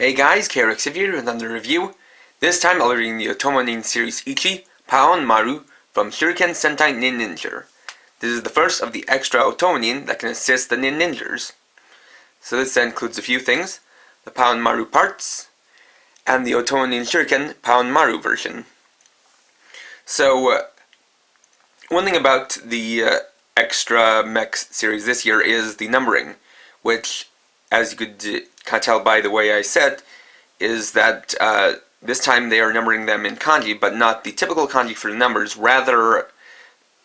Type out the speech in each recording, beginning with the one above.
Hey guys, KRX here with another review. This time I'll be reading the OtomoNin series Ichi, Paonmaru from Shuriken Sentai Ninninger. This is the first of the extra OtomoNin that can assist the Ninningers. So this includes a few things: the Paonmaru parts, and the OtomoNin Shuriken Paonmaru version. So, one thing about the extra mech series this year is the numbering, which, as you could kind of tell by the way I said, is that this time they are numbering them in kanji, but not the typical kanji for the numbers, rather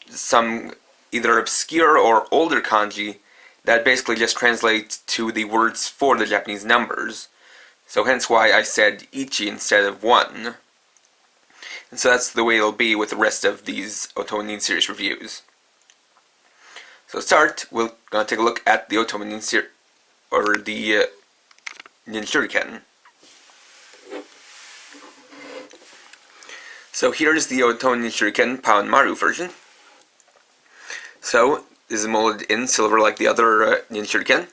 some either obscure or older kanji that basically just translate to the words for the Japanese numbers. So hence why I said Ichi instead of 1. And so that's the way it'll be with the rest of these OtomoNin series reviews. So to start, we're going to take a look at the OtomoNin series, or the Nin Shuriken. So here's the OtomoNin Shuriken Paonmaru version. So this is molded in silver like the other Nin Shuriken,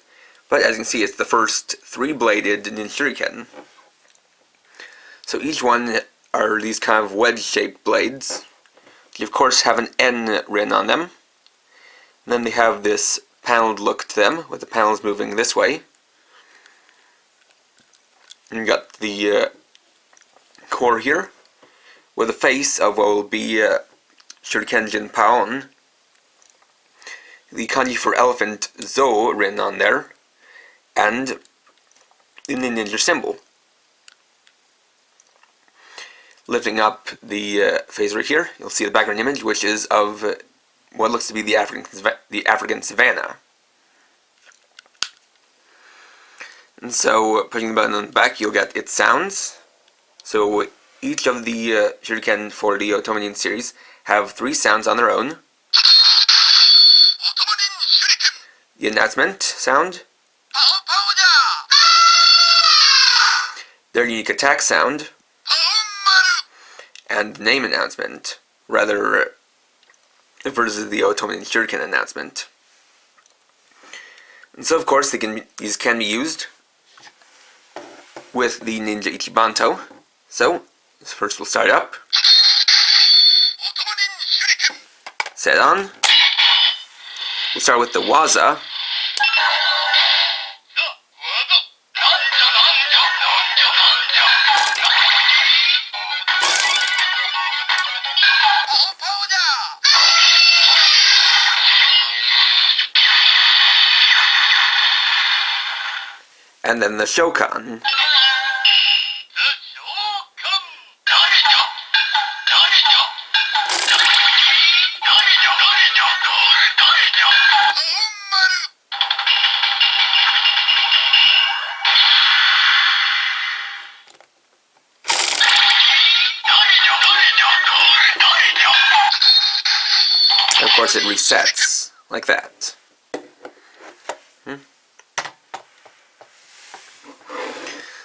but as you can see, it's the first 3-bladed Nin Shuriken. So each one are these kind of wedge-shaped blades. You of course have an N written on them. And then they have this paneled look to them, with the panels moving this way. And you got the core here, with the face of what will be Shurikenjin Paon. The kanji for elephant Zo written on there, and the Ninninger symbol. Lifting up the face right here, you'll see the background image, which is of what looks to be the African savannah. And so, pushing the button on the back, you'll get its sounds. So each of the Shuriken for the OtomoNin series have 3 sounds on their own. The announcement sound, their unique attack sound, and name announcement, rather versus the OtomoNin Shuriken announcement. And so of course these can be used with the Ninja Ichibanto. So first we'll start up, set on. We'll start with the Waza. And then the Shokan. And of course it resets, like that.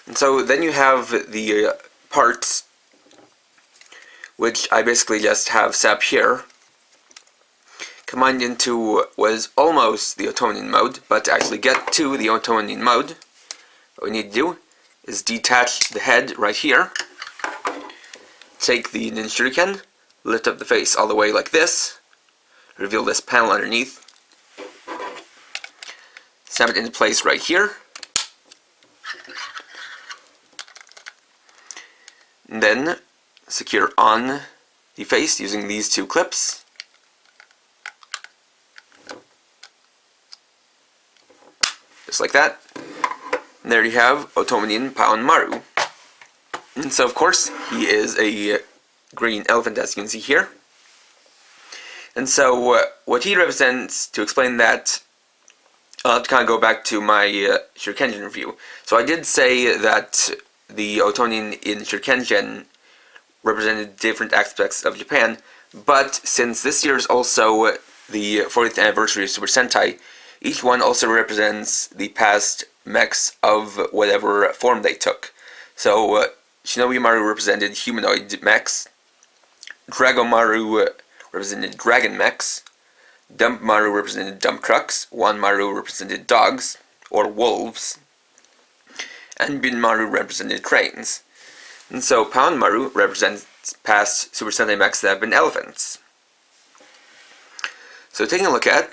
And so then you have the parts, which I basically just have set up here, combined into what is almost the OtomoNin mode, but to actually get to the OtomoNin mode, what we need to do is detach the head right here, take the Nin Shuriken, lift up the face all the way like this, reveal this panel underneath, snap it into place right here, and then secure on the face using these 2 clips. Just like that. And there you have OtomoNin Paonmaru. And so of course he is a green elephant, as you can see here. And so what he represents, to explain that, I'll have to kind of go back to my Shurikenjin review. So I did say that the OtomoNin in Shurikenjin represented different aspects of Japan, but since this year is also the 40th anniversary of Super Sentai, each one also represents the past mechs of whatever form they took. So Shinobi-maru represented humanoid mechs, Drago-maru represented dragon mechs, Dump-maru represented dump trucks, Wan-maru represented dogs, or wolves, and Bunmaru represented cranes. And so Paonmaru represents past Super Sentai mechs that have been elephants. So taking a look at,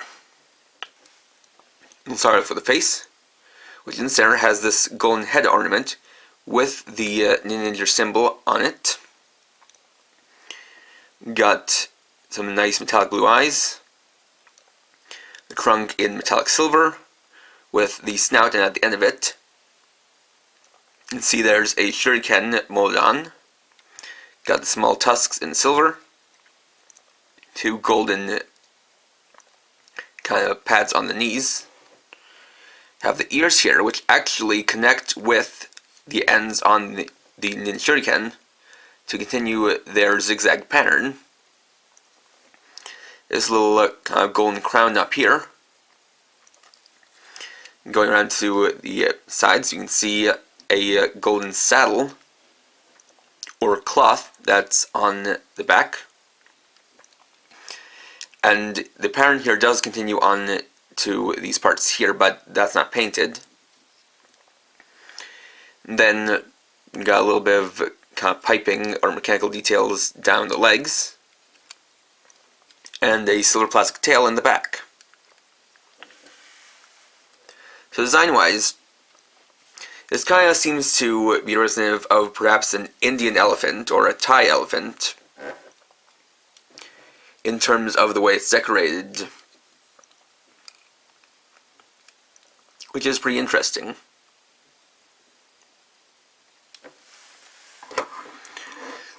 we'll start off with the face, which in the center has this golden head ornament with the Ninninger symbol on it. Got some nice metallic blue eyes, the trunk in metallic silver with the snout and at the end of it you can see there's a shuriken molded on. Got the small tusks in silver, two golden kind of pads on the knees. Have the ears here, which actually connect with the ends on the nin shuriken to continue their zigzag pattern. This little kind of golden crown up here. Going around to the sides, you can see a golden saddle or cloth that's on the back. And the pattern here does continue on to these parts here, but that's not painted. And then you got a little bit of kind of piping or mechanical details down the legs, and a silver plastic tail in the back. So design-wise, this kind of seems to be representative of perhaps an Indian elephant or a Thai elephant in terms of the way it's decorated, which is pretty interesting.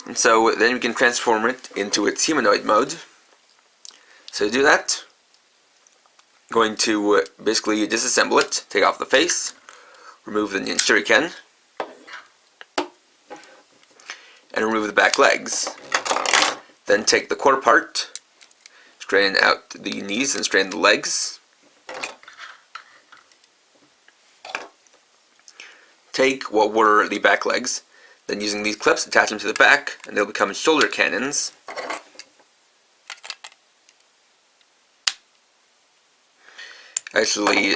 And so then we can transform it into its humanoid mode. So to do that, I'm going to basically disassemble it, take off the face, remove the nin shuriken, and remove the back legs. Then take the core part, straighten out the knees and straighten the legs. Take what were the back legs, then using these clips, attach them to the back, and they'll become shoulder cannons. Actually,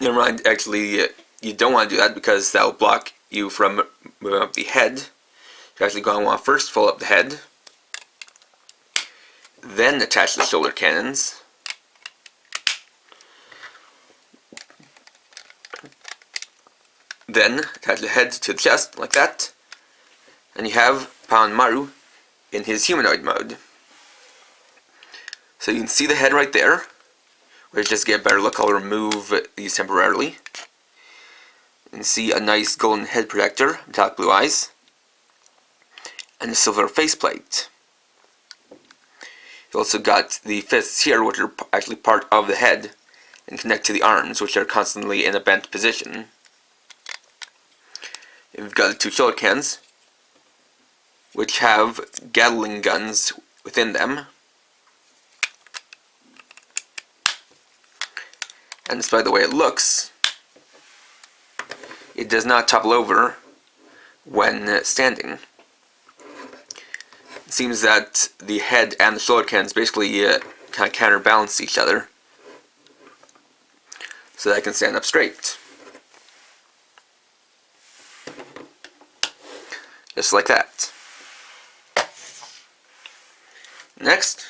never mind, you don't want to do that because that'll block you from moving up the head. You're actually going to want to first fold up the head, then attach the shoulder cannons, then attach the head to the chest, like that, and you have Paonmaru in his humanoid mode. So you can see the head right there, which just to get a better look, I'll remove these temporarily. You can see a nice golden head protector, metallic blue eyes, and a silver faceplate. You also got the fists here, which are actually part of the head and connect to the arms, which are constantly in a bent position. You've got the two shoulder cans, which have Gatling guns within them. And despite the way it looks, it does not topple over when standing. It seems that the head and the shoulder cans basically kind of counterbalance each other, so that I can stand up straight. Just like that. Next,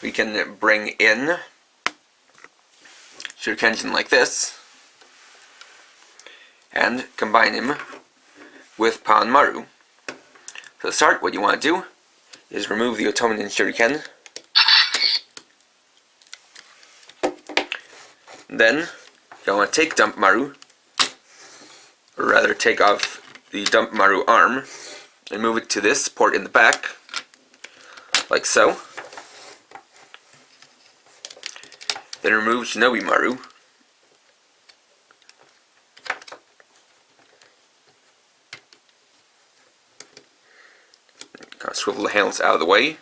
we can bring in Shurikenjin like this and combine him with Paonmaru. So to start, what you want to do is remove the OtomoNin Shuriken. Then you want to take Maru, or rather take off the Maru arm and move it to this port in the back, like so. Then remove Shinobi Maru. Kind of swivel the handles out of the way.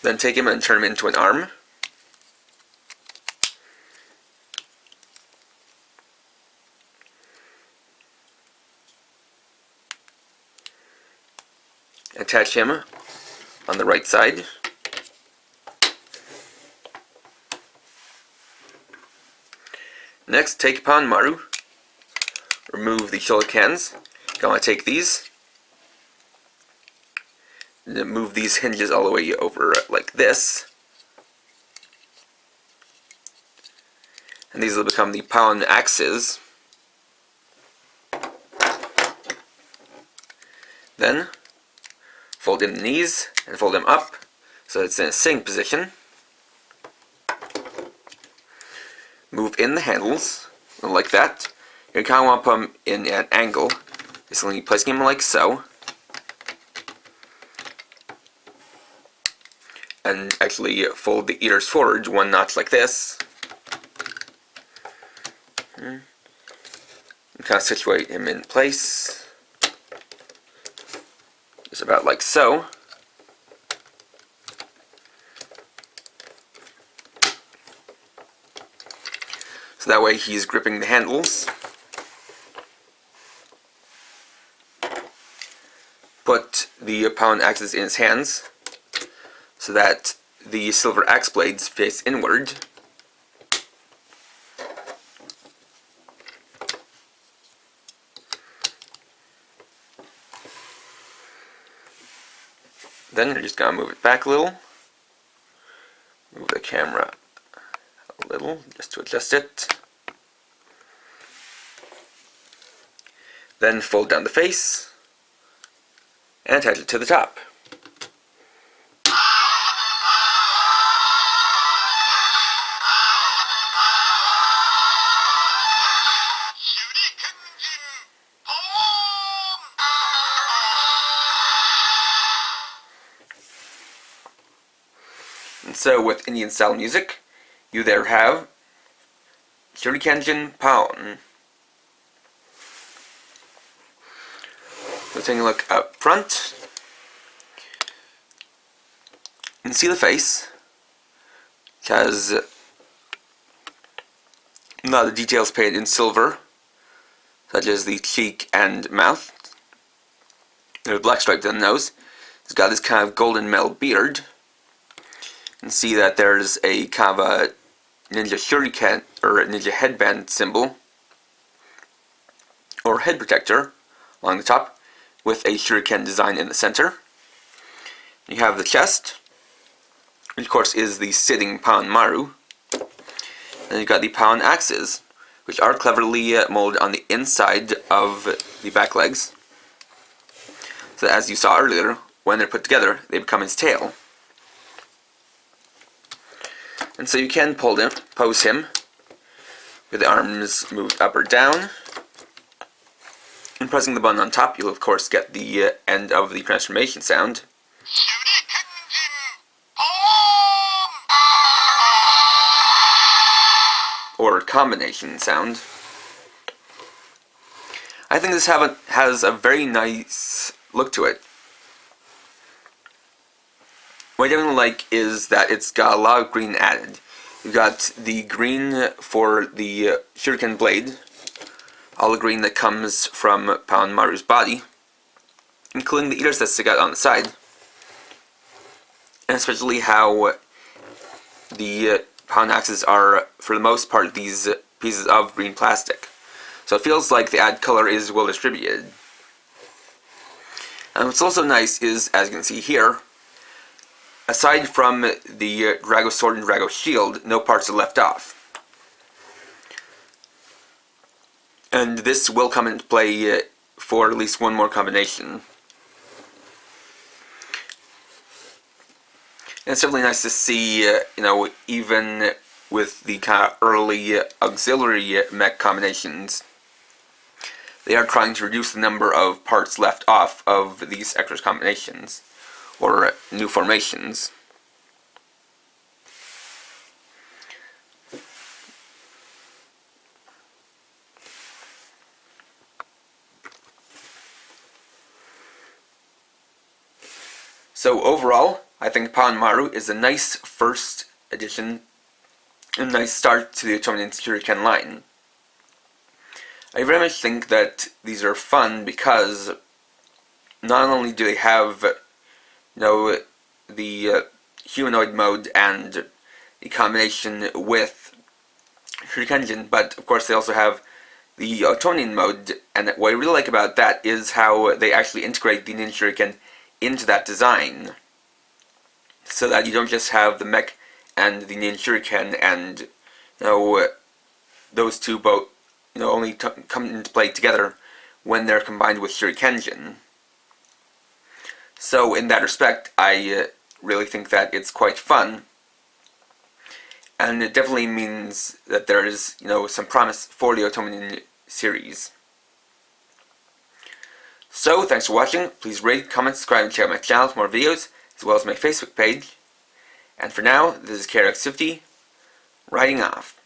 Then take him and turn him into an arm. attach him on the right side. Next, take Paonmaru, remove the shurikens. You're going to take these, and move these hinges all the way over like this. And these will become the Paon axes. Then, fold in the knees and fold them up so it's in a sitting position. Move in the handles, like that. You kind of want to put them in an angle. Basically placing them like so. And actually fold the ears forward one notch like this. And kind of situate him in place. Just about like so. So that way he's gripping the handles. Put the Paon axes in his hands so that the silver axe blades face inward. Then you're just going to move it back a little. Move the camera a little just to adjust it. Then fold down the face and attach it to the top. And so, with Indian style music, you there have Shurikenjin Paon. So taking a look up front, you can see the face, which has a lot of details painted in silver, such as the cheek and mouth. There's a black stripe down the nose. He's got this kind of golden metal beard. You can see that there's a kind of a ninja shuriken or ninja headband symbol or head protector along the top with a shuriken design in the center. You have the chest, which of course is the sitting Paonmaru. And you've got the Paon axes, which are cleverly molded on the inside of the back legs. So as you saw earlier, when they're put together, they become his tail. And so you can pose him with the arms moved up or down. And pressing the button on top, you'll of course get the end of the transformation sound. Or combination sound. I think this has a very nice look to it. What I definitely like is that it's got a lot of green added. You've got the green for the shuriken blade, all the green that comes from Paonmaru's body, including the ears that stick out on the side, and especially how the Paon axes are, for the most part, these pieces of green plastic. So it feels like the added color is well distributed. And what's also nice is, as you can see here, aside from the Drago sword and Drago shield, no parts are left off. And this will come into play for at least one more combination. And it's definitely nice to see, even with the kind of early auxiliary mech combinations, they are trying to reduce the number of parts left off of these extra combinations, or new formations. So overall, I think Paonmaru is a nice first addition, a nice start to the OtomoNin Shuriken line. I very much think that these are fun because not only do they have the Humanoid mode and the combination with Shurikenjin, but of course they also have the OtomoNin mode, and what I really like about that is how they actually integrate the Nin Shuriken into that design, so that you don't just have the mech and the Nin Shuriken, and those two both only come into play together when they're combined with Shurikenjin. So in that respect, I really think that it's quite fun, and it definitely means that there is some promise for the OtomoNin series. So thanks for watching. Please rate, comment, subscribe, and check out my channel for more videos, as well as my Facebook page. And for now, this is KRX50, writing off.